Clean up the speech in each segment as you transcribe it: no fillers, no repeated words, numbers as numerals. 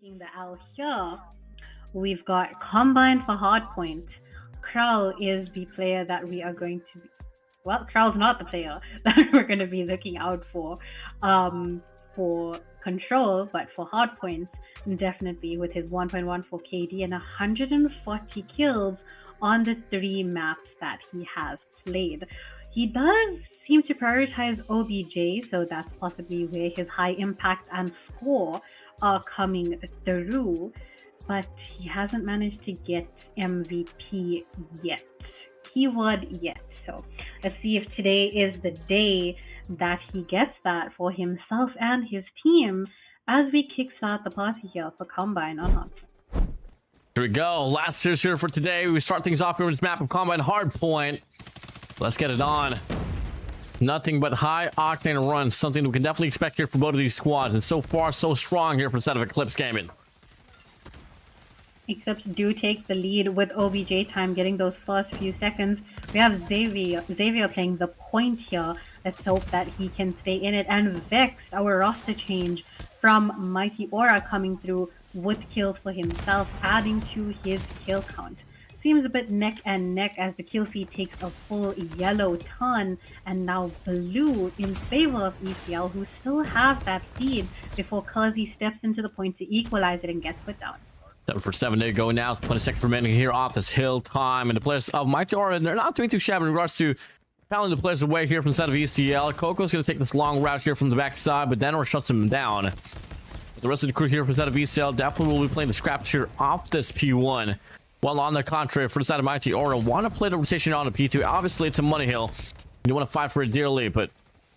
taking the L here. We've got Combine for Hardpoint. Krall is the player that we are going to be. Well, Krall's not the player that we're going to be looking out for Control, but for Hardpoint, definitely with his 1.14 KD and 140 kills on the 3 maps that he has played. He does seem to prioritize OBJ, so that's possibly where his high impact and score are coming through, but he hasn't managed to get MVP yet. Keyword yet. So let's see if today is the day that he gets that for himself and his team as we kickstart the party here for Combine on Hunt. Here we go. Last series here for today. We start things off here with this map of Combine Hardpoint. Let's get it on. Nothing but high octane runs. Something we can definitely expect here for both of these squads. And so far, so strong here for the set of ECLIPSE Gaming. ECLIPSE do take the lead with OBJ time, getting those first few seconds. We have Xavier playing the point here. Let's hope that he can stay in it. And Vex, our roster change from Mighty Aura, coming through with kills for himself, adding to his kill count. Seems a bit neck and neck as the kill feed takes a full yellow turn, and now blue in favor of ECL, who still have that lead before Kazi steps into the point to equalize it and gets put down. 7 to go now. 20 seconds remaining here off this hill time, and the players of Mighty Aura, they're not doing too shabby in regards to pounding the players away here from the side of ECL. Coco's going to take this long route here from the backside, but Denver shuts him down. The rest of the crew here from the side of ECL definitely will be playing the scraps here off this P1. While on the contrary, for the side of Mighty Aura, want to play the rotation on a P2. Obviously, it's a money hill. You want to fight for it dearly, but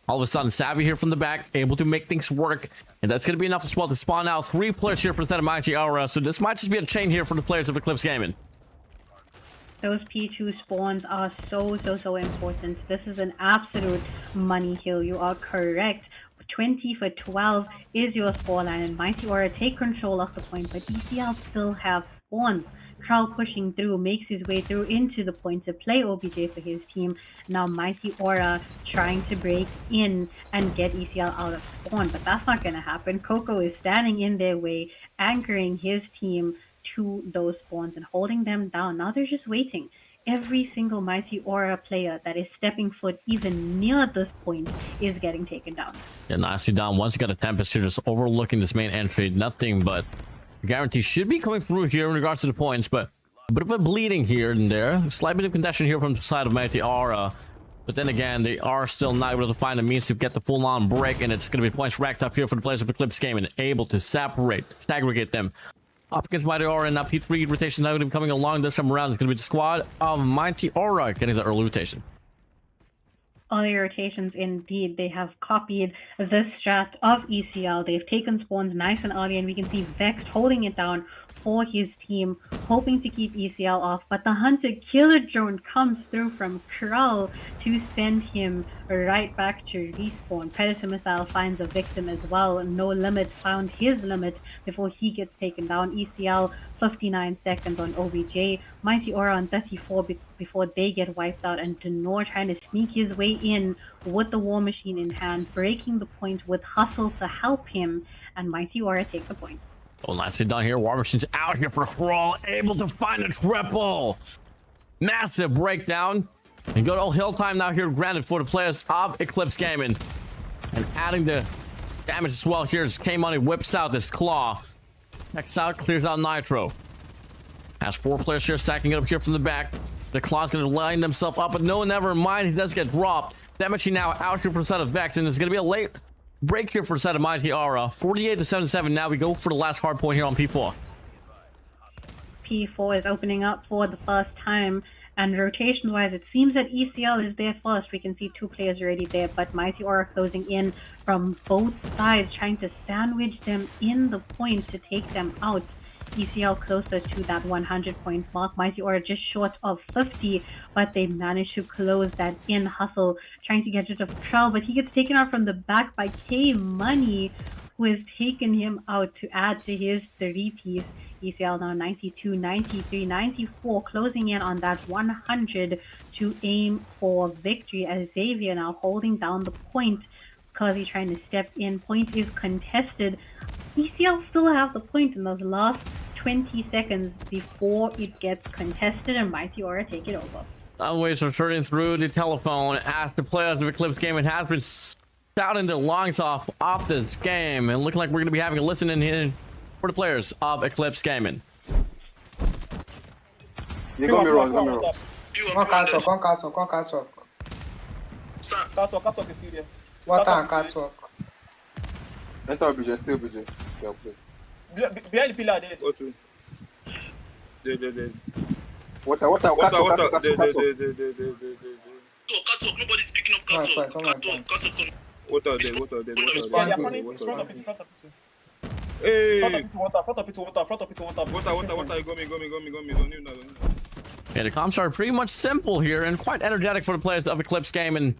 all of a sudden, Savvy here from the back, able to make things work. And that's going to be enough as well to spawn out 3 players here for the side of Mighty Aura. So this might just be a chain here for the players of ECLIPSE Gaming. Those P2 spawns are so important. This is an absolute money hill. You are correct. 20 for 12 is your score line, and Mighty Aura take control of the point, but ECL still have spawns. Krall pushing through, makes his way through into the point to play OBJ for his team. Now Mighty Aura trying to break in and get ECL out of spawn, but that's not going to happen. Coco is standing in their way, anchoring his team to those spawns and holding them down. Now they're just waiting. Every single Mighty Aura player that is stepping foot even near this point is getting taken down. Yeah, nicely done. Once you got a Tempest here just overlooking this main entry, nothing but guarantee should be coming through here in regards to the points, but a bit of a bleeding here and there. Slight bit of contention here from the side of Mighty Aura. But then again, they are still not able to find a means to get the full-on break, and it's going to be points racked up here for the players of ECLIPSE Gaming, able to segregate them up against Mighty Aura. And now P3 rotation now coming along this time around. It's going to be the squad of Mighty Aura getting the early rotation. Early rotations indeed. They have copied the strat of ECL. They've taken spawns nice and early, and we can see Vex holding it down for his team, hoping to keep ECL off, but the Hunter Killer Drone comes through from Krall to send him right back to respawn. Predator Missile finds a victim as well. No Limit found his limit before he gets taken down. ECL 59 seconds on OBJ. Mighty Aura on 34 before they get wiped out, and Denor trying to sneak his way in with the War Machine in hand, breaking the point with Hustle to help him, and Mighty Aura take the point. Oh, nicely done here. War Machine's out here for Krall, able to find a triple. Massive breakdown. And good old hill time now here, granted for the players of ECLIPSE Gaming. And adding the damage as well here as K-Money whips out this claw. Checks out, clears out Nitro. Has 4 players here stacking it up here from the back. The claw's going to line themselves up, but no, never mind. He does get dropped. Damage now out here for the side of Vex, and it's going to be a late break here for the side of Mighty Aura. 48 to 77. Now we go for the last hard point here on P4. P4 is opening up for the first time, and rotation wise it seems that ECL is there first. We can see 2 players already there, but Mighty Aura closing in from both sides, trying to sandwich them in the point to take them out. ECL closer to that 100 point mark. Mighty Aura just short of 50, but they managed to close that in. Hustle trying to get rid of Krall, but he gets taken out from the back by K-Money, who has taken him out to add to his 3-piece. ECL now 92, 93, 94, closing in on that 100 to aim for victory, as Xavier now holding down the point. Kazi trying to step in. Point is contested ECL still have the point in those last 20 seconds before it gets contested, and Mighty Aura take it over. Always returning through the telephone as the players of Eclipse Gaming has been shouting their lungs off this game, and looking like we're going to be having a listen in here for the players of Eclipse Gaming. You're going to be wrong, you're going Castle. Castle is still there. What time, Castle? Enter budget, still budget. Yeah, please. Behind the pillar there. Water. Nobody's picking up Kato. Water there. Yeah, front of it. Hey! Front of it, water. Water, go me. Yeah, the comms are pretty much simple here and quite energetic for the players of Eclipse Gaming,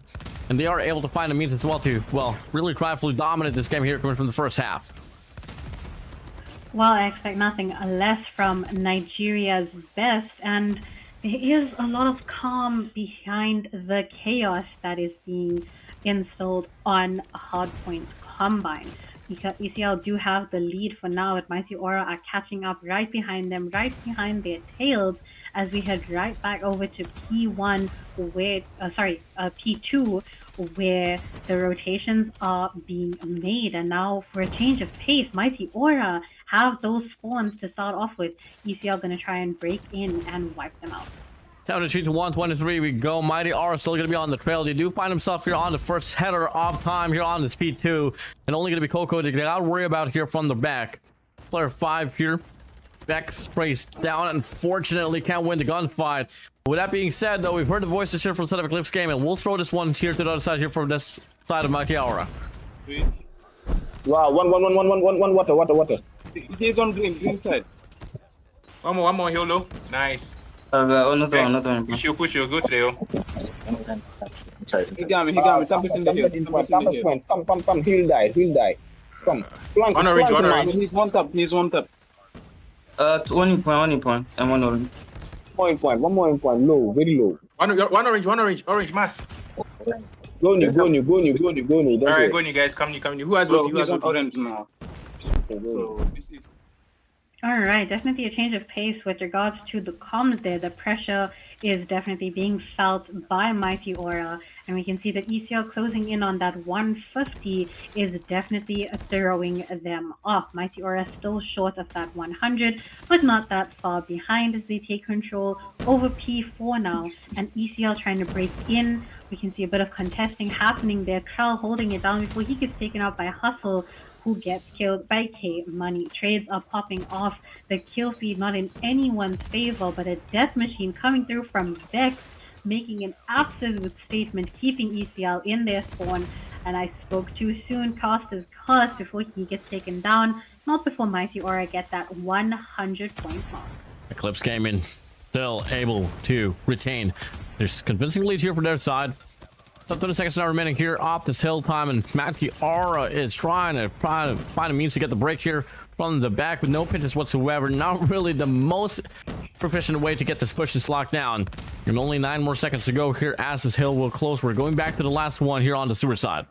and they are able to find a means as well to, well, really try to dominate this game here coming from the first half. Well, I expect nothing less from Nigeria's best, and there is a lot of calm behind the chaos that is being installed on Hardpoint Combine. ECL do have the lead for now, but Mighty Aura are catching up right behind them, right behind their tails, as we head right back over to P1, where P2, where the rotations are being made. And now, for a change of pace, Mighty Aura have those spawns to start off with. ECL gonna try and break in and wipe them out. 73 to 123 we go. Mighty Aura still going to be on the trail. They do find himself here on the first header of time here on the speed 2, and only going to be Coco to get out worry about here from the back. Player 5 here. Vex sprays down, unfortunately can't win the gunfight. With that being said, though, we've heard the voices here from the side of Eclipse Game, and we'll throw this one here to the other side here from this side of Mighty Aura. Wow, one water. He's on green side. One more, Hilo. Nice. Another. Push you, go to the He got me. Come, he'll die. Come. Flank, One orange. He's one tap. Only point, and one orange. One more point. Low, very low. One orange mass. Go you. Don't Alright, go on, you guys. Come you. Who has Bro, what? he's on orange now. All right, definitely a change of pace with regards to the comms there. The pressure is definitely being felt by Mighty Aura, and we can see that ECL closing in on that 150 is definitely throwing them off. Mighty Aura still short of that 100, but not that far behind as they take control over P4 now, and ECL trying to break in. We can see a bit of contesting happening there. Krell holding it down before he gets taken out by Hustle, who gets killed by K Money. Trades are popping off. The kill feed not in anyone's favor, but a death machine coming through from Vex, making an absolute statement, keeping ECL in their spawn. And I spoke too soon. Cost is cost before he gets taken down. Not before Mighty Aura get that 100 point mark. Eclipse Gaming still able to retain. There's convincing lead here for their side. Up 30 seconds now remaining here off this hill time, and Mighty Aura is trying to find a means to get the break here from the back with no pinches whatsoever. Not really the most proficient way to get this push this locked down. And only 9 more seconds to go here as this hill will close. We're going back to the last one here on the sewer side.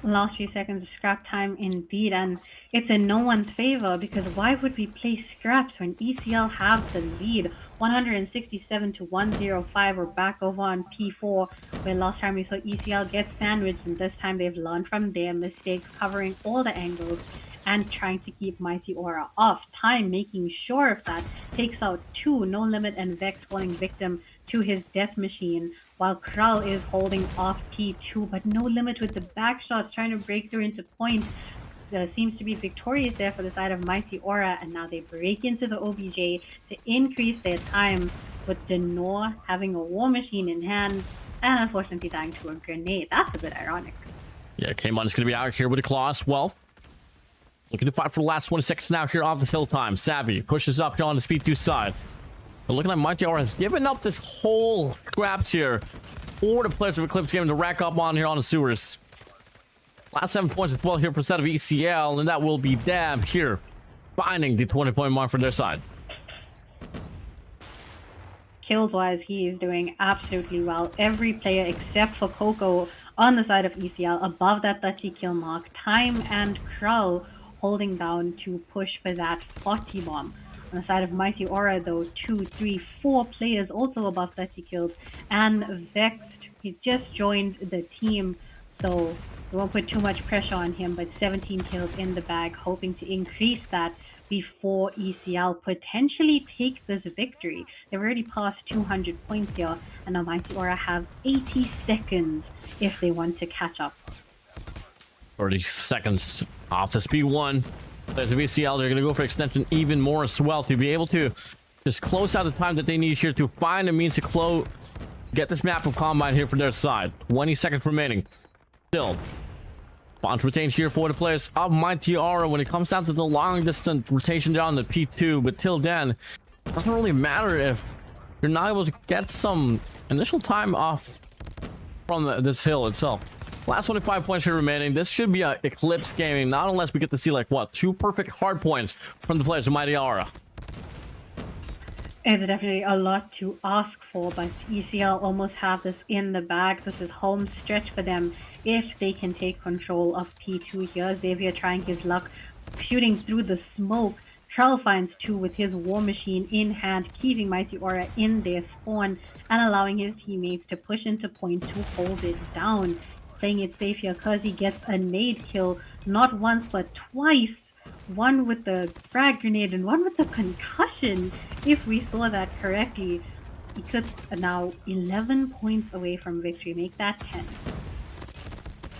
Last few seconds of scrap time indeed, and it's in no one's favor, because why would we play scraps when ECL have the lead? 167 to 105. We're back over on P4, where last time we saw ECL get sandwiched, and this time they've learned from their mistakes, covering all the angles and trying to keep Mighty Aura off. Time making sure of that, takes out 2, No Limit and Vex falling victim to his death machine, while Krall is holding off P2, but No Limit with the back shots trying to break through into point. Seems to be victorious there for the side of Mighty Aura, and now they break into the OBJ to increase their time, with Denor having a war machine in hand and unfortunately dying to a grenade. That's a bit ironic. Yeah, K-Mon is going to be out here with a claws. Well, looking to fight for the last 20 seconds now here off this hill time. Savvy pushes up here on the speed 2 side. But looking like Mighty Aura has given up this whole scraps here for the players of Eclipse Gaming to rack up on here on the sewers. Last 7 points as well here for the set of ECL, and that will be Dab here finding the 20-point mark for their side. Kills wise, he is doing absolutely well. Every player except for Coco on the side of ECL above that 30 kill mark. Time and Krull holding down to push for that 40 bomb. On the side of Mighty Aura though, 2, 3, 4 players also above 30 kills. And Vexed, he just joined the team, so we won't put too much pressure on him, but 17 kills in the bag, hoping to increase that before ECL potentially take this victory. They've already passed 200 points here, and now Mighty Aura have 80 seconds if they want to catch up. 30 seconds off the speed one. There's a ECL. They're going to go for extension even more as well to be able to just close out the time that they need here to find a means to get this map of Combine here for their side. 20 seconds remaining. Still, Bonds retains here for the players of Mighty Aura when it comes down to the long distance rotation down the P2, but till then, it doesn't really matter if you're not able to get some initial time off from this hill itself. Last 25 points here remaining. This should be a Eclipse gaming, not unless we get to see like what, 2 perfect hard points from the players of Mighty Aura. It's definitely a lot to ask for, but ECL almost have this in the bag. This is home stretch for them if they can take control of P2 here. Xavier trying his luck, shooting through the smoke. Charles finds 2 with his war machine in hand, keeping Mighty Aura in their spawn and allowing his teammates to push into point to hold it down. Playing it safe here because he gets a nade kill, not once but twice. One with the frag grenade and one with the concussion, if we saw that correctly. Eclipse are now 11 points away from victory. Make that 10.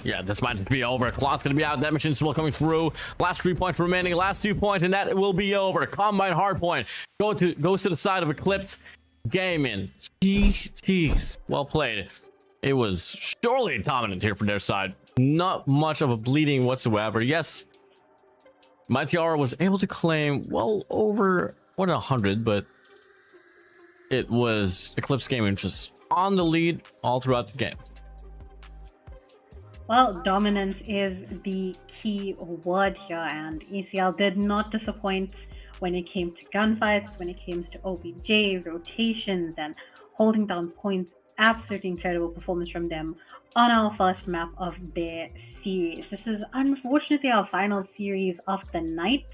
Yeah, this might just be over. Clock's gonna be out. That machine still coming through. Last 3 points remaining. Last 2 points, and that will be over. Combine hardpoint goes to the side of Eclipse Gaming. Jeez, well played. It was surely dominant here from their side. Not much of a bleeding whatsoever. Yes, Mighty Aura was able to claim well over 100, but it was Eclipse Gaming just on the lead all throughout the game. Well, dominance is the key word here, and ECL did not disappoint when it came to gunfights, when it came to OBJ, rotations, and holding down points. Absolutely incredible performance from them on our first map of their series. This is unfortunately our final series of the night,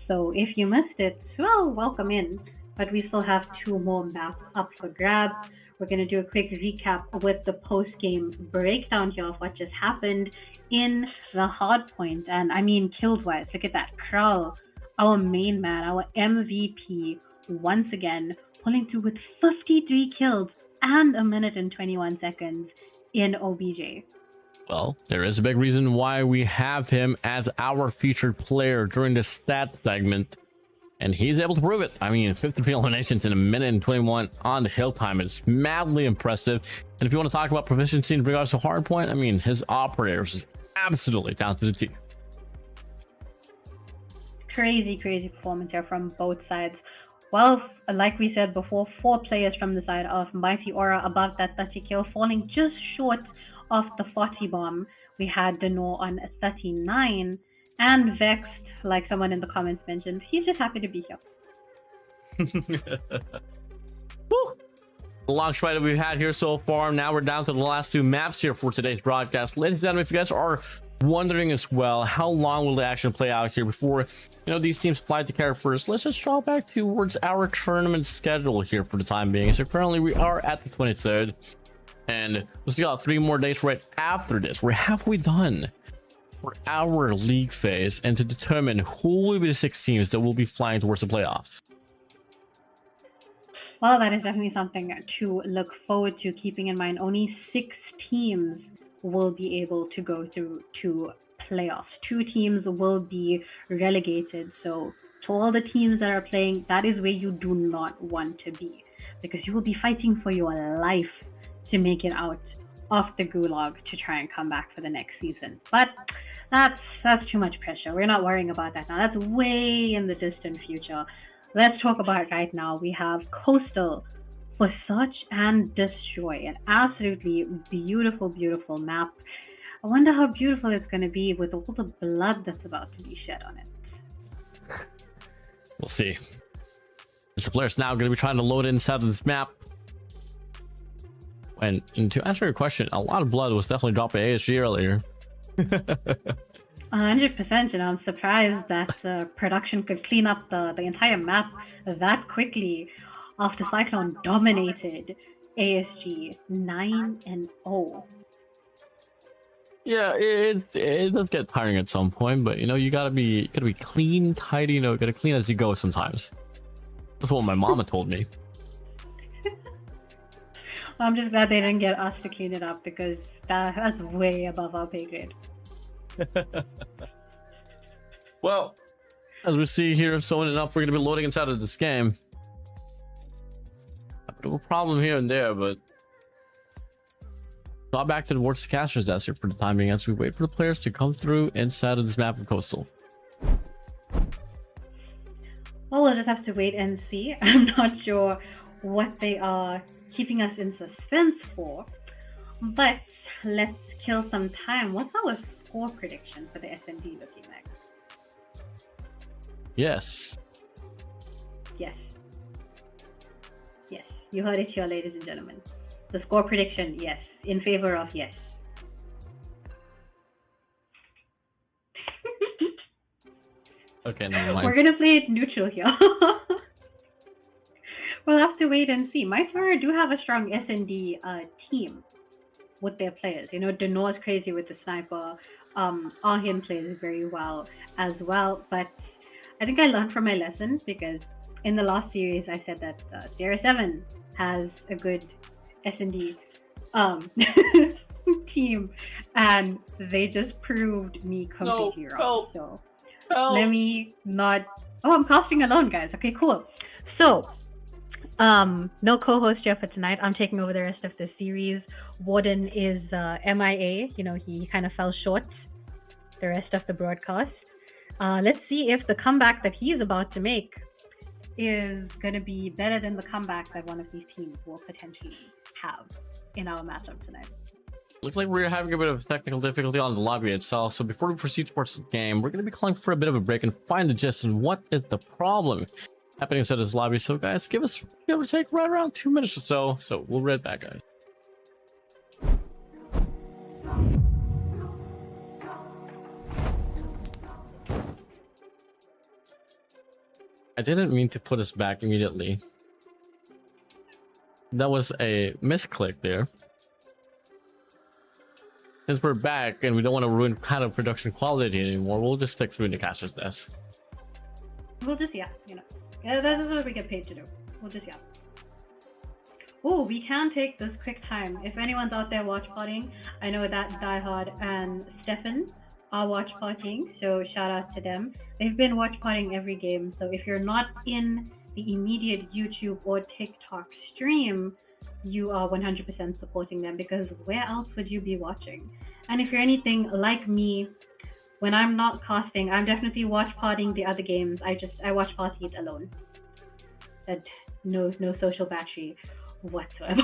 so if you missed it, well, welcome in. But we still have 2 more maps up for grabs. We're going to do a quick recap with the post-game breakdown here of what just happened in the hardpoint. And I mean, kills-wise, look at that. Krull, our main man, our MVP, once again, pulling through with 53 kills and 1 minute and 21 seconds in OBJ. Well, there is a big reason why we have him as our featured player during the stats segment, and he's able to prove it. I mean, 53 eliminations in 1 minute and 21 on the hill time is madly impressive. And if you want to talk about proficiency in regards to hardpoint, I mean, his operators is absolutely down to the T. Crazy performance here from both sides. Well, like we said before, 4 players from the side of Mighty Aura above that 30 kill, falling just short of the 40 bomb. We had Denor on 39, and Vexed, like someone in the comments mentioned, he's just happy to be here. Woo! The long stride that we've had here so far. Now we're down to the last 2 maps here for today's broadcast. Ladies and gentlemen, if you guys are wondering as well, how long will the action play out here before these teams fly to carry first, let's just draw back towards our tournament schedule here for the time being. So currently we are at the 23rd, and we still got 3 more days right after this. We're halfway done for our league phase, and to determine who will be the 6 teams that will be flying towards the playoffs. Well, that is definitely something to look forward to, keeping in mind only 6 teams will be able to go through to playoffs. 2 teams will be relegated. So to all the teams that are playing, that is where you do not want to be, because you will be fighting for your life to make it out of the gulag to try and come back for the next season. But that's too much pressure. We're not worrying about that now. That's way in the distant future. Let's talk about right now. We have Coastal for Search and Destroy, an absolutely beautiful map. I wonder how beautiful it's going to be with all the blood that's about to be shed on it. We'll see. The players now going to be trying to load inside of this map. And to answer your question, a lot of blood was definitely dropped by ASG earlier. 100%. You know, I'm surprised that production could clean up the entire map that quickly after Cyclone dominated ASG 9-0. Yeah, it does get tiring at some point, but you know, you gotta be clean, tidy, you know, gotta clean as you go sometimes. That's what my mama told me. I'm just glad they didn't get us to clean it up, because that's way above our pay grade. Well, as we see here, soon enough, we're gonna be loading inside of this game. A bit of a problem here and there, but not back to the worst casters desk here for the time being as we wait for the players to come through inside of this map of Coastal. Well, we'll just have to wait and see. I'm not sure what they are keeping us in suspense for, but let's kill some time. What's our score prediction for the SMD looking like? Yes. Yes. Yes. You heard it here, ladies and gentlemen. The score prediction, yes. In favor of yes. Okay, never mind. We're gonna play it neutral here. We'll have to wait and see. My Sora do have a strong S&D team with their players. You know, Deno's crazy with the sniper. Ahin plays very well as well. But I think I learned from my lesson, because in the last series I said that Sierra 7 has a good S&D team, and they just proved me completely wrong. So let me not. Oh, I'm casting alone, guys. Okay, cool. So no co-host here for tonight. I'm taking over the rest of the series. Warden is MIA. You know, he kind of fell short the rest of the broadcast. Let's see if the comeback that he's about to make is going to be better than the comeback that one of these teams will potentially have in our matchup tonight. Looks like we're having a bit of technical difficulty on the lobby itself. So before we proceed towards the game, we're going to be calling for a bit of a break and find the gist and what is the problem happening inside this lobby. So guys, give us, give or take, right around 2 minutes or so. So we'll be right back, guys. I didn't mean to put us back immediately. That was a misclick there. Since we're back and we don't want to ruin kind of production quality anymore, we'll just stick through the caster's desk. We'll just, yeah, you know. Yeah, that's what we get paid to do. We'll just, yeah. Oh, we can take this quick time. If anyone's out there watch partying, I know that Diehard and Stefan are watch partying, so shout out to them. They've been watch partying every game, so if you're not in the immediate YouTube or TikTok stream, you are 100% supporting them, because where else would you be watching? And if you're anything like me, when I'm not casting, I'm definitely watch partying the other games. I watch party it alone. That no social battery whatsoever.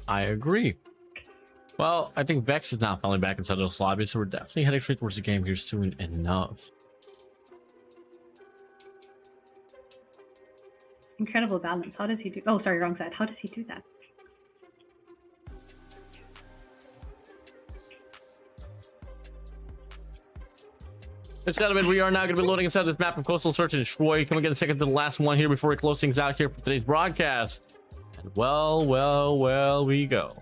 I agree. Well, I think Vex is now finally back inside of this lobby, so we're definitely heading straight towards the game here soon enough. Incredible balance. How does he do? Oh, sorry, wrong side. How does he do that? Ladies and gentlemen, we are now going to be loading inside this map of Coastal Search and Destroy. Can we get a second to the last one here before we close things out here for today's broadcast? And well, we go.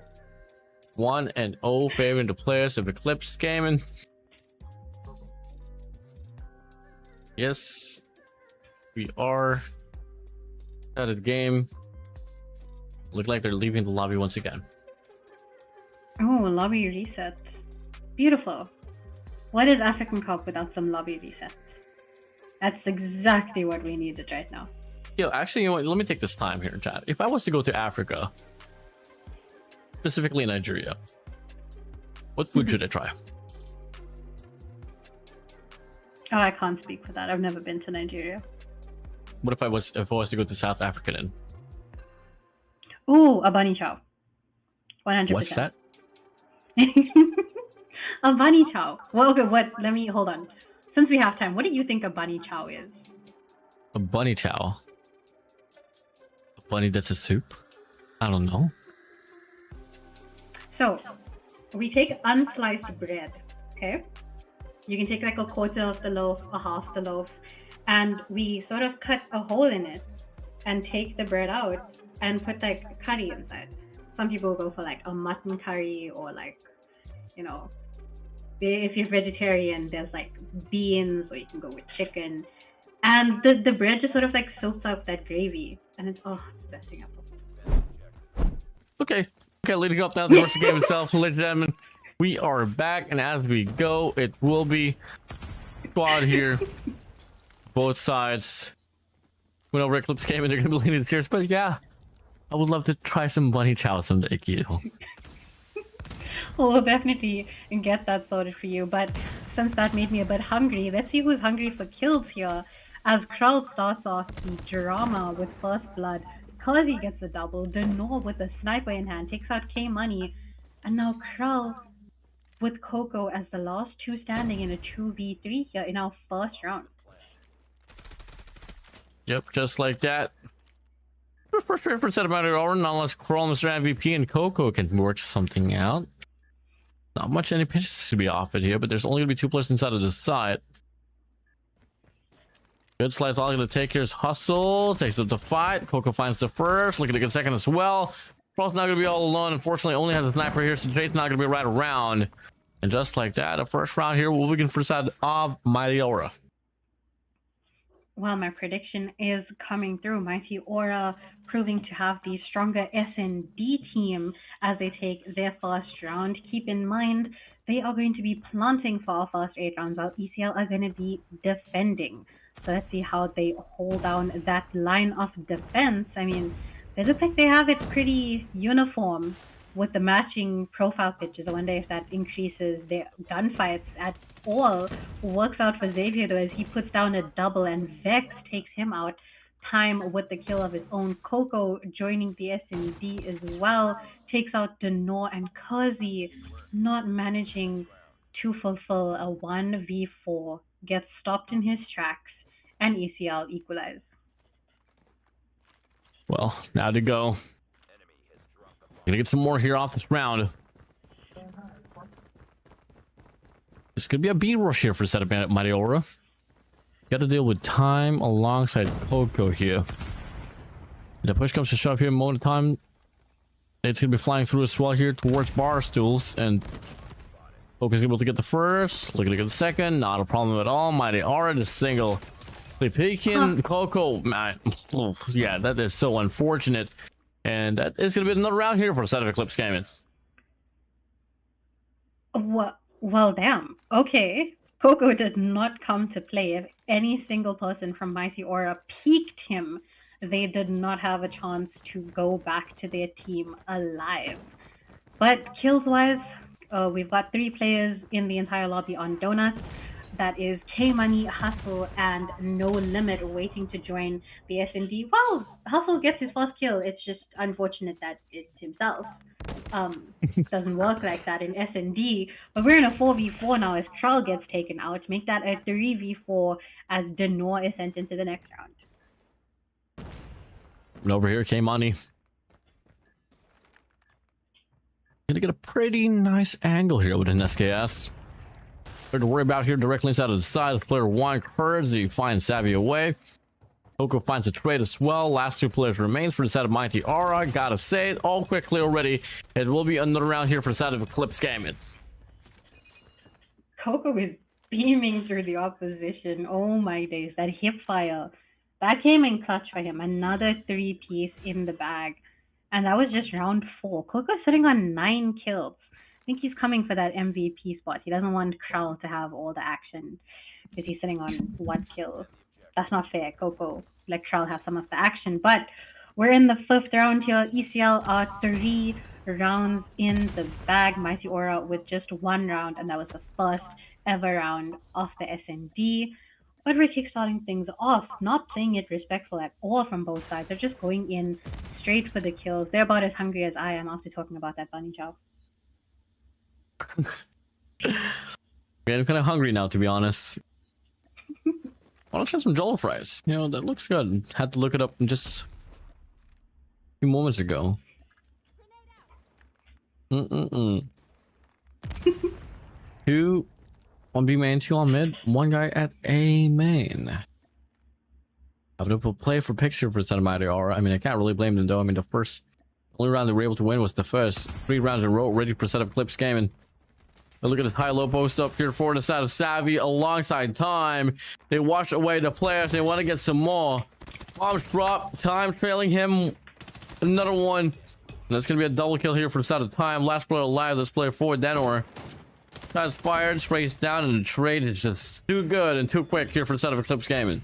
1-0 favoring the players of ECLIPSE Gaming. Yes, we are out of the game. Look like they're leaving the lobby once again. Oh, lobby reset. Beautiful. What is African Cup without some lobby resets? That's exactly what we needed right now. Yo, actually, you know what? Let me take this time here, chat. If I was to go to Africa, specifically Nigeria, what food should I try? Oh, I can't speak for that. I've never been to Nigeria. What if I was to go to South Africa then? Ooh, a bunny chow. 100%. What's that? A bunny chow. Well, okay, let me, hold on. Since we have time, what do you think a bunny chow is? A bunny chow? A bunny that's a soup? I don't know. So we take unsliced bread, okay? You can take like a quarter of the loaf or half the loaf, and we sort of cut a hole in it and take the bread out and put like curry inside. Some people go for like a mutton curry, or like, you know, if you're vegetarian, there's like beans, or you can go with chicken. And the bread just sort of like soaks up that gravy, and it's the best thing ever. Okay, leading up now to the rest of the game itself, ladies and gentlemen. We are back, and as we go, it will be squad here. Both sides. When over ECLIPSE came in, they're gonna be leading the series, but yeah, I would love to try some bunny chow someday, Kito. We'll definitely get that sorted for you, but since that made me a bit hungry, let's see who's hungry for kills here. As Krull starts off the drama with first blood, Kazi gets the double, Denor with a sniper in hand takes out K-Money, and now Krull with Coco as the last two standing in a 2v3 here in our first round. Yep, just like that. First 3% amount of Oren, unless Krull, Mr. MVP, and Coco can work something out. Not much any pitches to be offered here, but there's only gonna be 2 players inside of this side. Good slice, all gonna take here is Hustle, takes up the fight. Coco finds the first, looking to get second as well. Krull's not gonna be all alone, unfortunately, only has a sniper here, so Jade's not gonna be right around. And just like that, a first round here will begin for the side of Mighty Aura. Well, my prediction is coming through. Mighty Aura proving to have the stronger S&D team as they take their first round. Keep in mind, they are going to be planting for our first 8 rounds, while ECL are going to be defending. So let's see how they hold down that line of defense. I mean, they look like they have it pretty uniform with the matching profile pictures. I wonder if that increases their gunfights at all. Works out for Xavier though, as he puts down a double and Vex takes him out. Time with the kill of his own. Coco joining the S&D as well, takes out Denor, and Kazi not managing to fulfill a 1v4, gets stopped in his tracks, and ECL equalize. Well, now to go. Gonna get some more here off this round. This could be a B rush here for setup at Mighty Aura. Got to deal with time alongside Coco here. The push comes to shove here, moment of time. It's gonna be flying through as well here towards bar stools, and Coco's able to get the first. Looking to get the second, not a problem at all. Mighty Aura just single. Peeking Coco, man. Oof, yeah, that is so unfortunate. And that is going to be another round here for the side of ECLIPSE Gaming. Well, damn. Okay. Coco did not come to play. If any single person from Mighty Aura peeked him, they did not have a chance to go back to their team alive. But kills-wise, we've got 3 players in the entire lobby on Donuts. That is K-Money, Hustle, and No Limit waiting to join the S&D. Well, Hustle gets his first kill. It's just unfortunate that it's himself. Doesn't work like that in S&D. But we're in a 4v4 now as Krull gets taken out. Make that a 3v4 as Denor is sent into the next round. And over here, K-Money. Gonna get a pretty nice angle here with an SKS. To worry about here directly inside of the side. Player 1 curves, he finds Savvy away. Coco finds a trade as well. Last 2 players remains for the side of Mighty Aura. Gotta say it all quickly already. It will be another round here for the side of ECLIPSE Gaming. Coco is beaming through the opposition. Oh my days, that hip fire. That came in clutch for him. Another 3-piece in the bag. And that was just round 4. Coco's sitting on 9 kills. I think he's coming for that MVP spot. He doesn't want Krull to have all the action because he's sitting on 1 kill. That's not fair. Coco, let Krull have some of the action. But we're in the 5th round here. ECL are 3 rounds in the bag. Mighty Aura with just 1 round, and that was the first ever round of the S&D. But we're kickstarting things off, not playing it respectful at all from both sides. They're just going in straight for the kills. They're about as hungry as I am after talking about that bunny chow. Yeah, I'm kind of hungry now, to be honest. Why don't you have some jollof fries? You know, that looks good. Had to look it up just a few moments ago. Mm-mm-mm. 2 on B main, 2 on mid, 1 guy at A main. I've been able to play for picture for Santa Mighty Aura. I mean, I can't really blame them though. I mean, the only round they were able to win was the first 3 rounds in a row, ready for set of Eclipse game. And look at the high-low post up here for the side of Savvy alongside Time. They wash away the players. They want to get some more. Bombs drop. Time trailing him. Another one. And that's going to be a double kill here for the side of Time. Last player alive. Let's play for Denor. Shots fired. Sprays down. And the trade is just too good and too quick here for the side of Eclipse Gaming.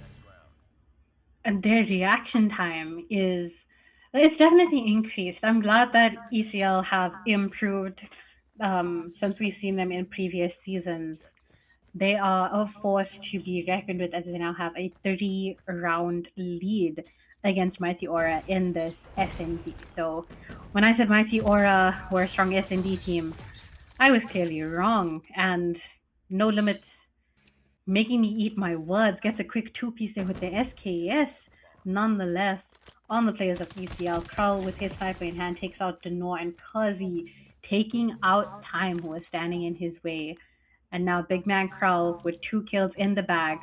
And their reaction time is... It's definitely increased. I'm glad that ECL have improved since we've seen them in previous seasons. They are a force to be reckoned with as they now have a 30-round lead against Mighty Aura in this SND. So when I said Mighty Aura were a strong SND team, I was clearly wrong. And No Limit, making me eat my words, gets a quick 2-piece there with the SKS. Nonetheless, on the players of ECL, Krull with his sniper in hand takes out Denor and Kazi, taking out Time, who was standing in his way. And now Big Man Krull with 2 kills in the bag.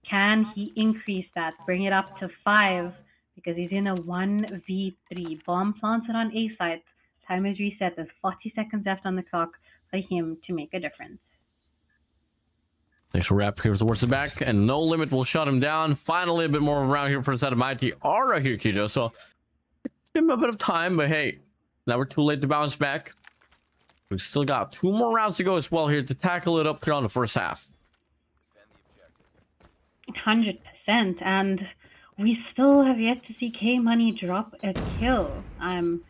Can he increase that, bring it up to 5? Because he's in a 1v3. Bomb planted on A site. Time is reset. There's 40 seconds left on the clock for him to make a difference. Thanks for wrap here towards the back, and No Limit will shut him down. Finally, a bit more around here for the side of Mighty Aura here, Kijo. So give him a bit of time, but hey, now we're too late to bounce back. We've still got 2 more rounds to go as well here to tackle it up here on the first half. 100%, and we still have yet to see K Money drop a kill. I'm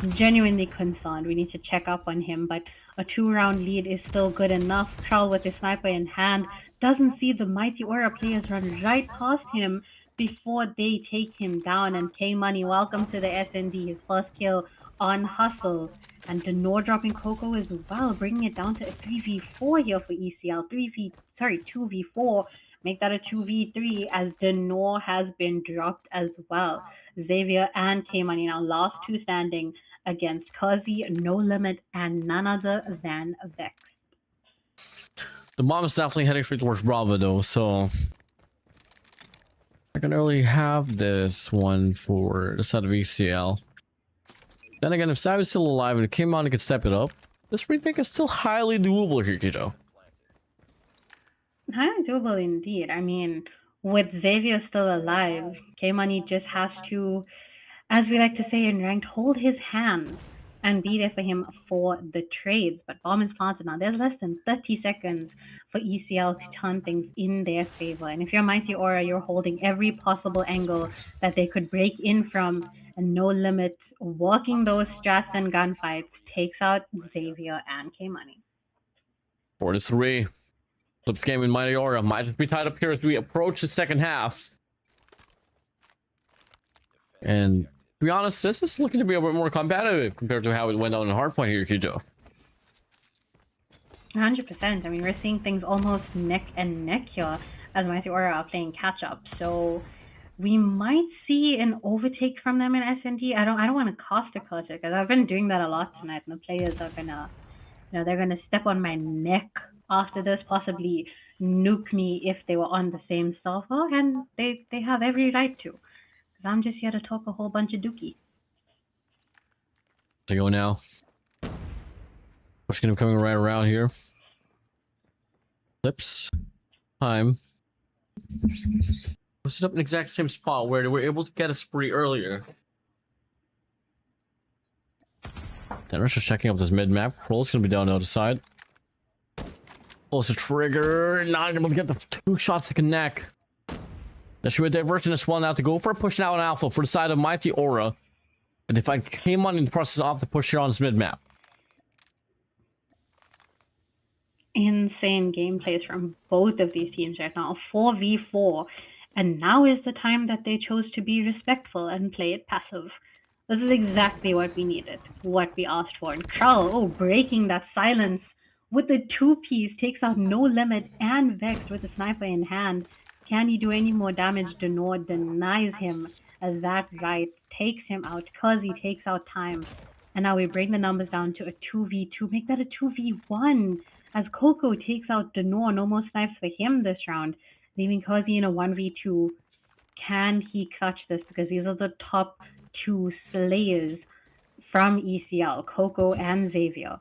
genuinely concerned. We need to check up on him, but a 2-round lead is still good enough. Krull with his sniper in hand doesn't see the Mighty Aura players run right past him before they take him down. And K Money, welcome to the SND, his first kill on Hustle. And Denor dropping Coco as well, bringing it down to a 3v4 here for ECL. 2v4. Make that a 2v3 as Denor has been dropped as well. Xavier and K Money now last 2 standing against Kazi, No Limit, and none other than Vex. The bomb is definitely heading straight towards Bravo though, so I can only have this one for the side of ECL. Then again, if Sav is still alive and it came on and could step it up, this retake is still highly doable here, Kijo. Highly doable indeed. I mean, with Xavier still alive, K Money just has to, as we like to say in ranked, hold his hand and be there for him for the trades. But bomb is planted now. There's less than 30 seconds for ECL to turn things in their favor. And if you're Mighty Aura, you're holding every possible angle that they could break in from. And No Limit, working those strats and gunfights, takes out Xavier and K Money. 4-3. Eclipse game in Mighty Aura might just be tied up here as we approach the second half. And to be honest, this is looking to be a bit more competitive compared to how it went on in Hardpoint here, Kijo. 100%. I mean, we're seeing things almost neck and neck here as Mighty Aura are playing catch up. So we might see an overtake from them in SND. I don't want to cast a curse because I've been doing that a lot tonight, and the players are gonna, they're gonna step on my neck after this, possibly nuke me if they were on the same server, and they have every right to. Because I'm just here to talk a whole bunch of dookie. To go now. Pushing him coming right around here. Eclipse. Time. Was it up in the exact same spot where they were able to get a spree earlier? Then Rush is checking up this mid map. Roll's gonna be down the other side. Pulls the trigger. Not able to get the 2 shots to connect. There should be a diversion as well now to go for a push now on Alpha for the side of Mighty Aura. And if I came on in the process of the push here on this mid map. Insane gameplays from both of these teams right now. 4v4. And now is the time that they chose to be respectful and play it passive. This is exactly what we needed, what we asked for. And Krull, breaking that silence with the 2-piece, takes out No Limit and Vex with the sniper in hand. Can he do any more damage? Denor denies him as that right takes him out. Kazi takes out Time. And now we bring the numbers down to a 2v2. Make that a 2v1 as Coco takes out Denor. No more snipes for him this round, leaving Cozy in a 1v2. Can he clutch this? Because these are the top two slayers from ECL, Coco and Xavier.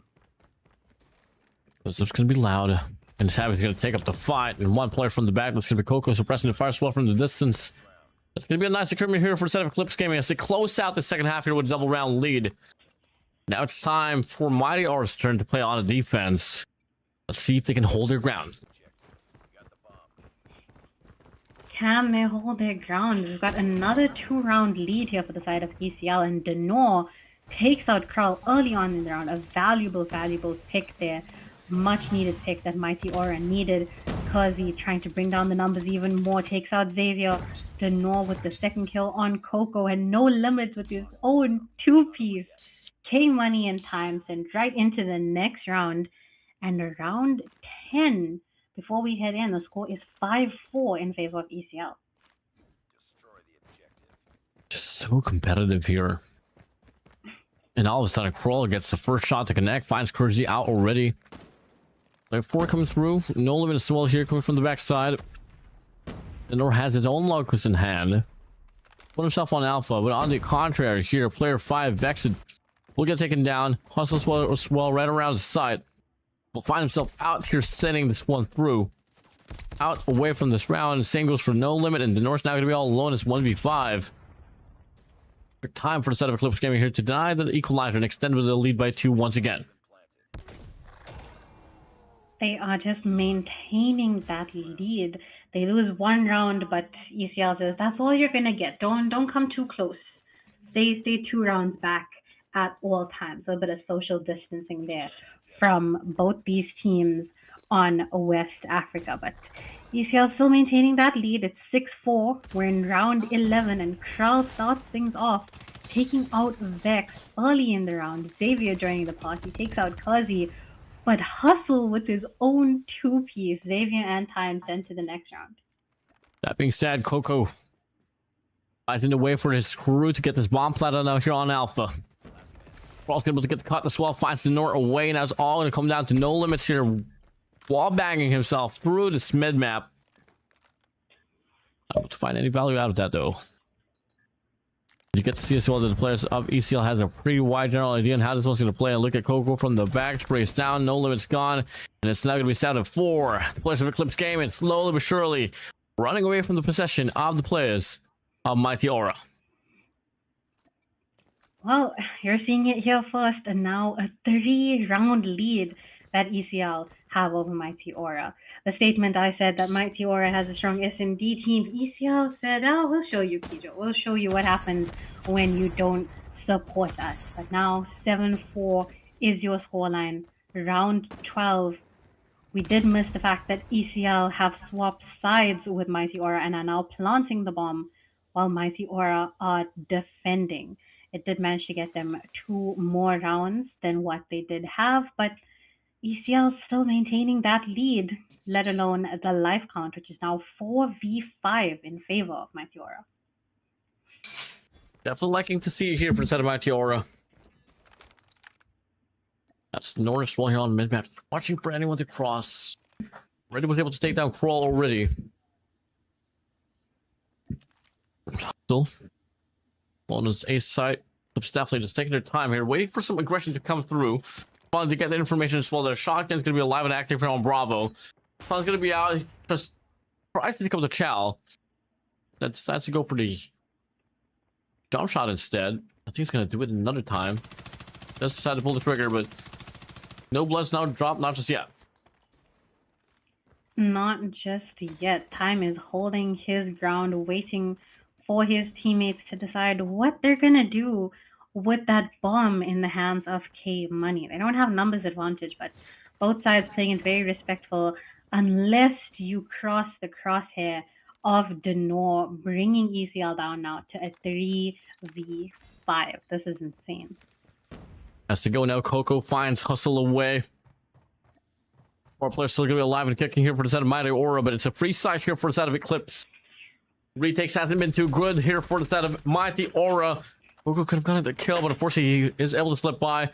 This is going to be loud. And Savage going to take up the fight. And one player from the back. That's going to be Coco suppressing the fire swell from the distance. It's going to be a nice agreement here for a set of Eclipse Gaming as they close out the second half here with a double round lead. Now it's time for Mighty Aura's turn to play on the defense. Let's see if they can hold their ground. Can they hold their ground? We've got another 2-round lead here for the side of ECL, and Denor takes out Krull early on in the round. A valuable pick there. Much needed pick that Mighty Aura needed. Kazi trying to bring down the numbers even more. Takes out Xavier. Denor with the second kill on Coco, and no limits with his own 2-piece. K-Money and time sent right into the next round. And round 10, before we head in, the score is 5-4 in favor of ECL. Just so competitive here. And all of a sudden, Krull gets the first shot to connect, finds Kurzi out already. Like 4 coming through, no limit as well here coming from the backside. Denor has his own locus in hand. Put himself on Alpha, but on the contrary here, player 5, Vexed, will get taken down. Hustles well right around his side. Will find himself out here sending this one through. Out away from this round. Same goes for No Limit, and Denor's now going to be all alone as 1v5. Time for the set of Eclipse Gaming here to deny the equalizer and extend with the lead by 2 once again. They are just maintaining that lead. They lose 1 round, but ECL says that's all you're gonna get. Don't come too close. Stay 2 rounds back at all times. A bit of social distancing there from both these teams on West Africa, but ECL still maintaining that lead. It's 6-4. We're in round 11, and Krull starts things off, taking out Vex early in the round. Xavier joining the party, takes out Kazi, but Hustle with his own 2-piece. Xavier and Time sent to the next round. That being said, Coco finds in the way for his crew to get this bomb planted out here on Alpha. Krull's able to get the cut as well, finds the North away, and now it's all going to come down to No Limits here. Wall banging himself through this mid map. Not able to find any value out of that though. You get to see as well that the players of ECL has a pretty wide general idea on how this one's going to play. And look at Coco from the back, sprays down, No Limits gone, and it's now going to be set at 4. The players of Eclipse Gaming slowly but surely running away from the possession of the players of Mighty Aura. Well, you're seeing it here first, and now a 3-round lead that ECL have over Mighty Aura. The statement I said that Mighty Aura has a strong S&D team, ECL said, oh, we'll show you, Kijo. We'll show you what happens when you don't support us. But now 7-4 is your scoreline. Round 12, we did miss the fact that ECL have swapped sides with Mighty Aura and are now planting the bomb while Mighty Aura are defending. It did manage to get them 2 more rounds than what they did have, but ECL still maintaining that lead, let alone the life count, which is now 4v5 in favor of Mighty Aura. Definitely liking to see it here for the set of Mighty Aura. That's Norris one here on mid map, watching for anyone to cross. Already was able to take down Krull already. Still on his ace side, definitely just taking their time here, waiting for some aggression to come through. Wanted to get the information as well. The shotgun's gonna be alive and active here on Bravo. Sun's gonna be out. Just tries to become the Chow. That decides to go for the jump shot instead. I think he's gonna do it another time. Just decide to pull the trigger, but no blood's now dropped, not just yet. Not just yet. Time is holding his ground, waiting for his teammates to decide what they're gonna do with that bomb in the hands of K-Money. They don't have numbers advantage, but both sides playing it very respectful unless you cross the crosshair of Denor, bringing ECL down now to a 3v5. This is insane. Has to go now. Coco finds Hustle away. 4 players still gonna be alive and kicking here for the set of Mighty Aura, but it's a free side here for the set of Eclipse. Retakes hasn't been too good here for the set of Mighty Aura. Coco could have gotten the kill, but unfortunately he is able to slip by.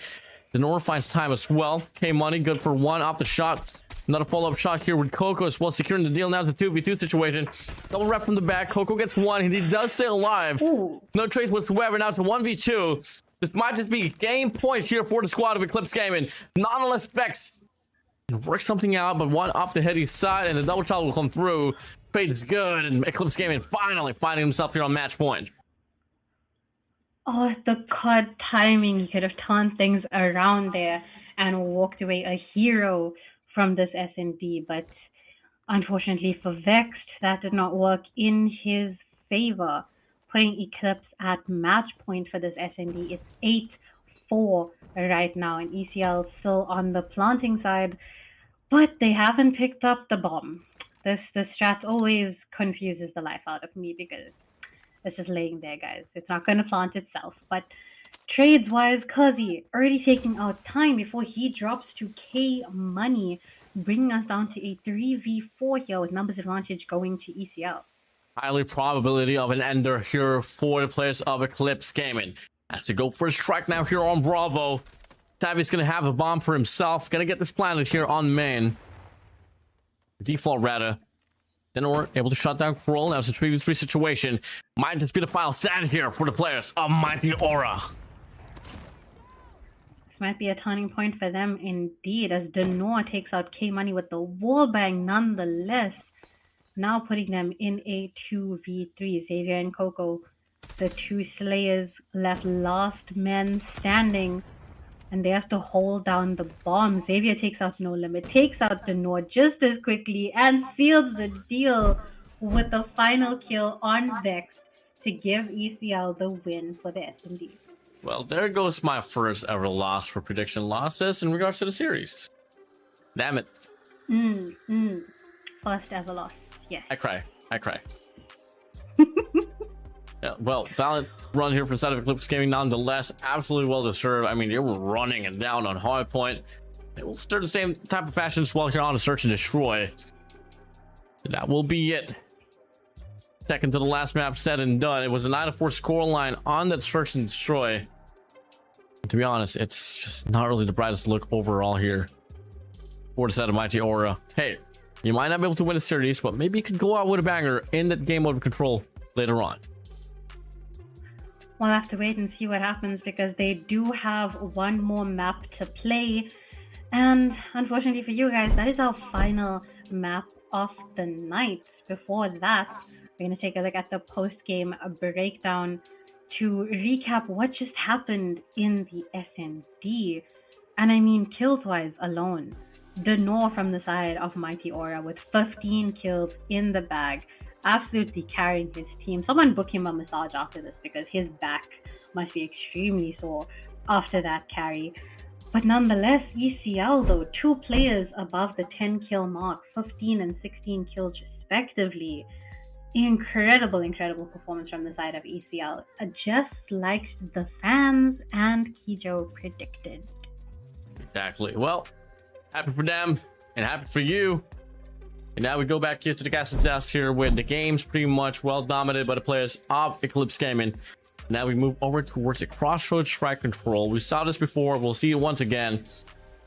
Denor finds time as well. K-Money good for one off the shot. Another follow-up shot here with Coco as well, securing the deal. Now it's a 2v2 situation. Double rep from the back. Coco gets one, and he does stay alive. Ooh. No trace whatsoever. Now it's a 1v2. This might just be game point here for the squad of Eclipse Gaming. Nonetheless, Vex can work something out, but one off the heady side, and the double shot will come through. Fate is good, and Eclipse Gaming finally finding himself here on match point. Oh, the COD timing. He could have turned things around there and walked away a hero from this S&D, but unfortunately for Vexed, that did not work in his favor, putting Eclipse at match point for this S&D. It's 8-4 right now, and ECL still on the planting side, but they haven't picked up the bomb. This strat always confuses the life out of me because it's just laying there, guys. It's not going to plant itself. But trades-wise, Cuzzy already taking out time before he drops to K-Money, bringing us down to a 3v4 here with numbers advantage going to ECL. Highly probability of an ender here for the players of Eclipse Gaming. Has to go for a strike now here on Bravo. Tavi's going to have a bomb for himself. Going to get this planted here on main. Default rather. Then we're able to shut down Kroll. Now it's a 3v3 situation. Might just be the final stand here for the players of Mighty Aura. This might be a turning point for them indeed, as Denor takes out K-Money with the wallbang nonetheless. Now putting them in a 2v3. Xavier and Coco, the two Slayers, left last men standing. And they have to hold down the bomb. Xavier takes out No Limit, takes out Denor just as quickly, and seals the deal with the final kill on Vex to give ECL the win for the S&D. Well, there goes my first ever loss for prediction losses in regards to the series. Damn it. First ever loss, yes. I cry. Yeah, well, valid run here from side of Eclipse Gaming nonetheless. Absolutely well deserved. I mean, they were running it down on hard point. They will start the same type of fashion as well here on a search and destroy. That will be it. Second to the last map said and done. It was a 9-4 scoreline on that search and destroy. And to be honest, it's just not really the brightest look overall here for the side of Mighty Aura. Hey, you might not be able to win a series, but maybe you could go out with a banger in that game mode of control later on. We'll have to wait and see what happens because they do have one more map to play. And unfortunately for you guys, that is our final map of the night. Before that, we're going to take a look at the post-game breakdown to recap what just happened in the S&D. And I mean, kills-wise alone, Denor from the side of Mighty Aura with 15 kills in the bag, absolutely carrying his team. Someone book him a massage after this because his back must be extremely sore after that carry. But nonetheless, ECL though, two players above the 10 kill mark, 15 and 16 kills respectively. Incredible performance from the side of ECL, just like the fans and Kijo predicted. Exactly. Well, happy for them and happy for you. And now we go back here to the casting desk here with the games pretty much well dominated by the players of Eclipse Gaming. Now we move over towards the Crossroads Strike Control. We saw this before. We'll see it once again.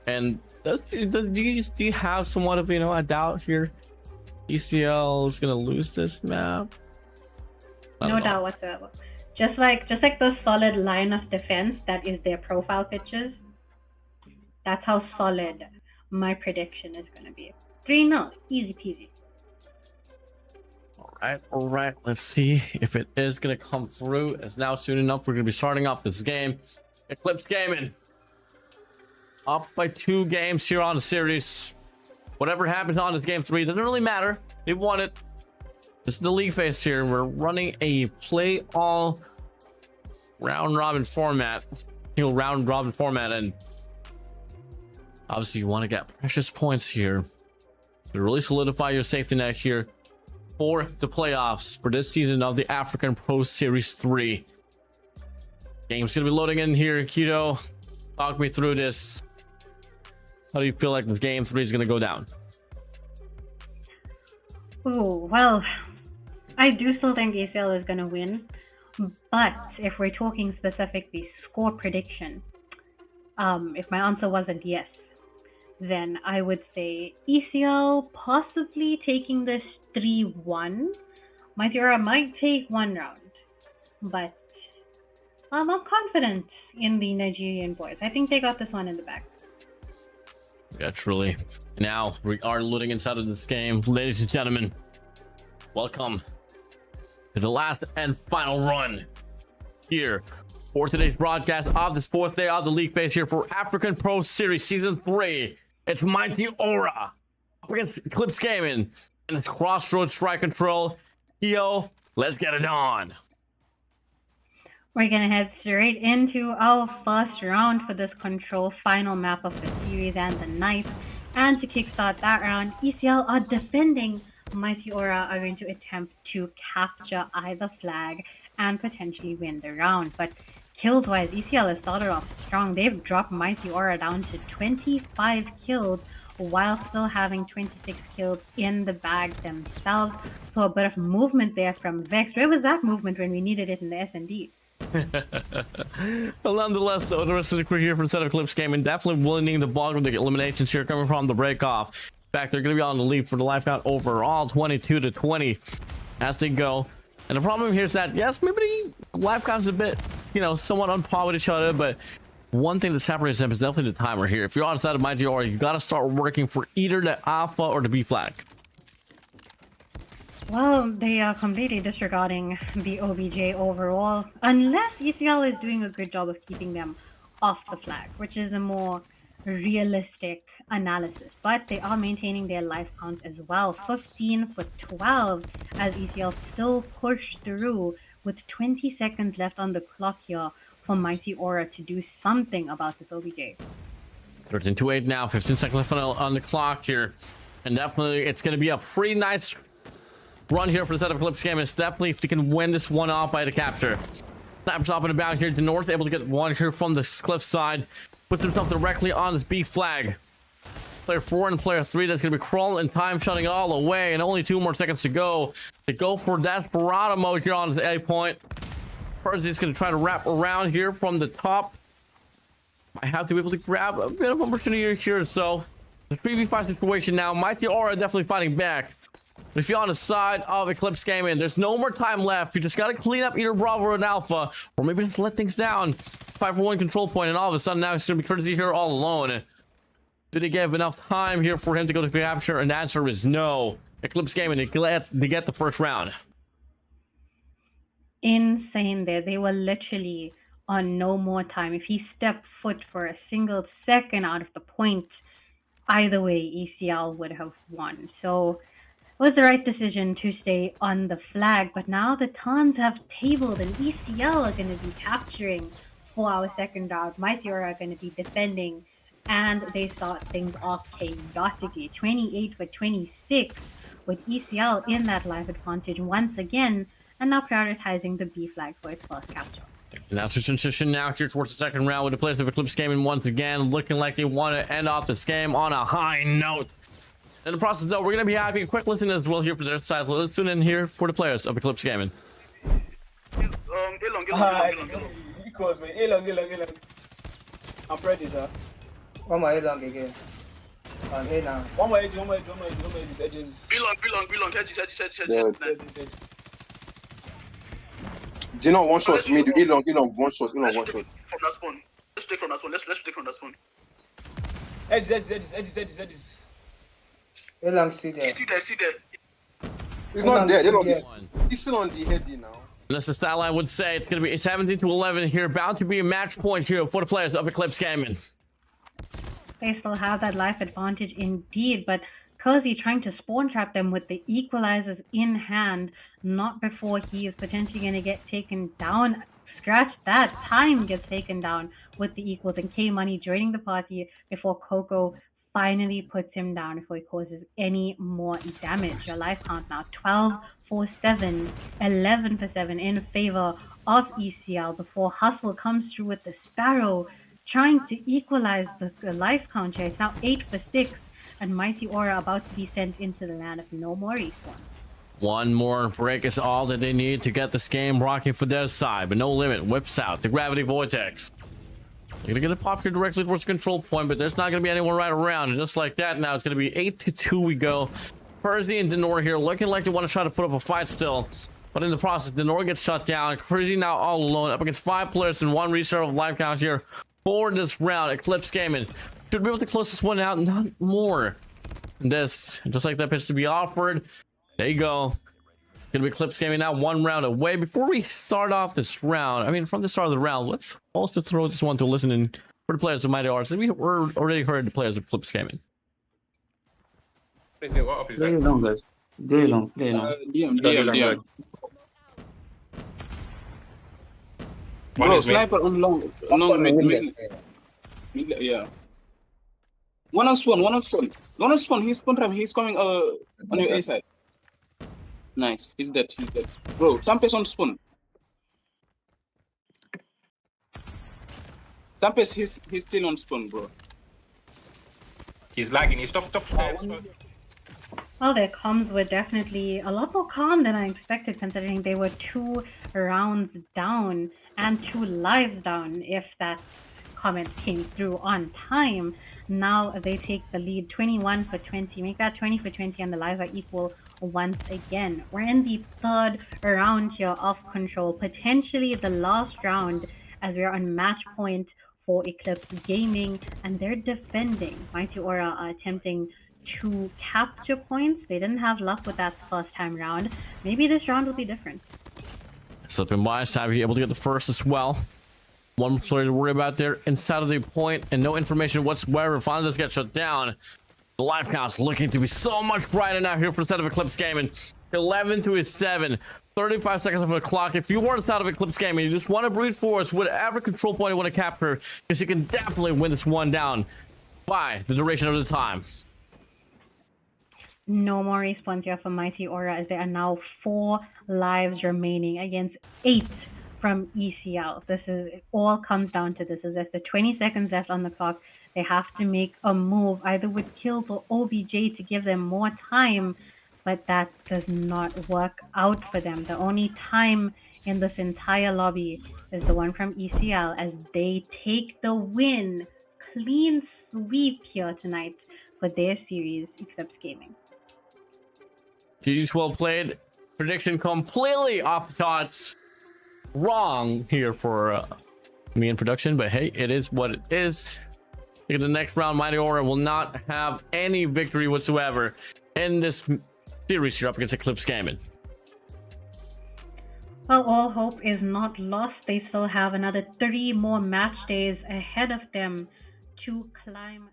And do you have somewhat of, a doubt here? ECL is gonna lose this map. No doubt whatsoever. Just like the solid line of defense that is their profile pictures. That's how solid my prediction is gonna be. 3-0, easy peasy. All right. Let's see if it is gonna come through. It's now soon enough. We're gonna be starting off this game. Eclipse Gaming up by 2 games here on the series. Whatever happens on this game 3 doesn't really matter. They won it. This is the league phase here. We're running a play all round robin format, and obviously you want to get precious points here to really solidify your safety net here for the playoffs for this season of the African Pro Series 3. Game's gonna be loading in here. Keto, talk me through this. How do you feel like this game 3 is gonna go down? Oh, well, I do still think ECL is gonna win. But if we're talking specifically score prediction, if my answer wasn't yes, then I would say ECL possibly taking this 3-1. Mighty Aura might take one round, but I'm confident in the Nigerian boys. I think they got this one in the bag. Yeah, truly. Now we are looting inside of this game, ladies and gentlemen. Welcome to the last and final run here for today's broadcast of this 4th day of the league phase here for African Pro Series Season 3. It's Mighty Aura up against ECLIPSE Gaming and it's Crossroads Strike Control. Yo, let's get it on. We're gonna head straight into our first round for this control final map of the series and the night. And to kickstart that round, ECL are defending. Mighty Aura are going to attempt to capture either flag and potentially win the round. But kills wise, ECL has started off strong. They've dropped Mighty Aura down to 25 kills while still having 26 kills in the bag themselves. So a bit of movement there from Vex. Where was that movement when we needed it in the S&D? But nonetheless, so the rest of the crew here from Set of ECLIPSE Gaming definitely winning the bulk of the eliminations here coming from the break off. In fact, they're going to be on the lead for the life count overall, 22-20 as they go. And the problem here is that, yes, maybe the life count is a bit, somewhat on par with each other, but one thing that separates them is definitely the timer here. If you're outside of Mighty Aura, you got to start working for either the Alpha or the B flag. Well, they are completely disregarding the OBJ overall, unless ECL is doing a good job of keeping them off the flag, which is a more realistic analysis. But they are maintaining their life count as well, 15 for 12, as ECL still push through with 20 seconds left on the clock here for Mighty Aura to do something about this OBJ. 13-8 now, 15 seconds left on the clock here, and definitely it's going to be a pretty nice run here for the Set of ECLIPSE Gaming. It's definitely if they can win this one off by the capture. Snipers up and about here to north, able to get one here from the cliff side, puts himself directly on this B flag. Player 4 and player 3 that's going to be crawling and time shutting it all away, and only 2 more seconds to go. They go for Desperado mode here on the A point. Percy's going to try to wrap around here from the top. I have to be able to grab a bit of opportunity here, so the 3v5 situation now. Mighty Aura definitely fighting back. But if you're on the side of ECLIPSE Gaming, there's no more time left. You just got to clean up either Bravo or an Alpha, or maybe just let things down. 5-for-1 control point, and all of a sudden now it's going to be Courtesy here all alone. Did he give enough time here for him to go to capture? And the answer is no. ECLIPSE Gaming, they get the first round. Insane there. They were literally on no more time. If he stepped foot for a single second out of the point, either way, ECL would have won. So it was the right decision to stay on the flag, but now the Tons have tabled and ECL are going to be capturing for our second round. Mighty Aura are going to be defending, and they start things off chaotically. 28 for 26 with ECL in that life advantage once again, and now prioritizing the B flag for its first capture. And that's the transition now here towards the second round with the players of ECLIPSE Gaming once again looking like they want to end off this game on a high note. In the process, though, we're going to be having a quick listen as well here for their side. Let's tune in here for the players of ECLIPSE Gaming. Equals, man. A-long. I'm ready, sir. One more A-long again. On A now. One more edge, edges. B-long, edges. Yeah. Edges. Do you know one shot? Me do A-long, one shot. From that spawn. Let's take from that spawn. Let's take from that spawn. Edges. A-long still there. See there. He's not there. Yeah. He's still on the heady now. And as the stat line would say, it's going to be 17-11 here. Bound to be a match point here for the players of ECLIPSE Gaming. They still have that life advantage indeed, but Cozy trying to spawn trap them with the equalizers in hand, not before he is potentially going to get taken down. Scratch that, time gets taken down with the equals, and K-Money joining the party before Coco finally puts him down before he causes any more damage. Your life count now 12 for 7, 11 for 7 in favor of ECL before Hustle comes through with the Sparrow trying to equalize the life count here. It's now 8 for 6, and Mighty Aura about to be sent into the land of no more respawn. One more break is all that they need to get this game rocking for their side, but No Limit whips out the Gravity Vortex. They're gonna get it popped here directly towards the control point, but there's not gonna be anyone right around. And just like that, now it's gonna be 8-2 we go. Percy and Denor here looking like they want to try to put up a fight still. But in the process, Denor gets shut down. Crazy now all alone up against 5 players and 1 restart of life count here for this round. Eclipse Gaming should be able to close this one out, not more. This, just like that pitch to be offered. There you go. Gonna be Eclipse Gaming now 1 round away. Before we start off this round, I mean, from the start of the round, let's also throw this one to listening for the players of Mighty Arts. We already heard the players of Eclipse Gaming. Is it what up is Play that? long, guys. Play long. DM. Bro, sniper on long mid, yeah. One on spawn, he's spawn trap, he's coming on your A side. Nice, he's dead. Bro, Tempest on spawn. Tempest, he's still on spawn, bro. He's lagging. He's top stairs. Well, their comms were definitely a lot more calm than I expected, considering they were 2 rounds down and 2 lives down, if that comment came through on time. Now they take the lead 21 for 20, make that 20 for 20, and the lives are equal once again. We're in the 3rd round here of Control, potentially the last round, as we're on match point for Eclipse Gaming, and they're defending. Mighty Aura are attempting to capture points. They didn't have luck with that first time round. Maybe this round will be different. Slipping by, Savvy able to get the first as well. 1 player to worry about there inside of the point, and no information whatsoever. Finally does get shut down. The life count's looking to be so much brighter now here for the set of Eclipse Gaming. 11-7, 35 seconds on the clock. If you weren't out of Eclipse Gaming, you just want to brute force whatever control point you want to capture, because you can definitely win this one down by the duration of the time. No more respawns here for Mighty Aura, as there are now 4 lives remaining against 8 from ECL. It all comes down to this. As there's the 20 seconds left on the clock, they have to make a move either with kills or OBJ to give them more time, but that does not work out for them. The only time in this entire lobby is the one from ECL, as they take the win. Clean sweep here tonight for their series, Eclipse Gaming. GG's well played. Prediction completely off the charts. Wrong here for me in production, but hey, it is what it is. In the next round, Mighty Aura will not have any victory whatsoever in this series here up against Eclipse Gaming. Well, all hope is not lost. They still have another 3 more match days ahead of them to climb.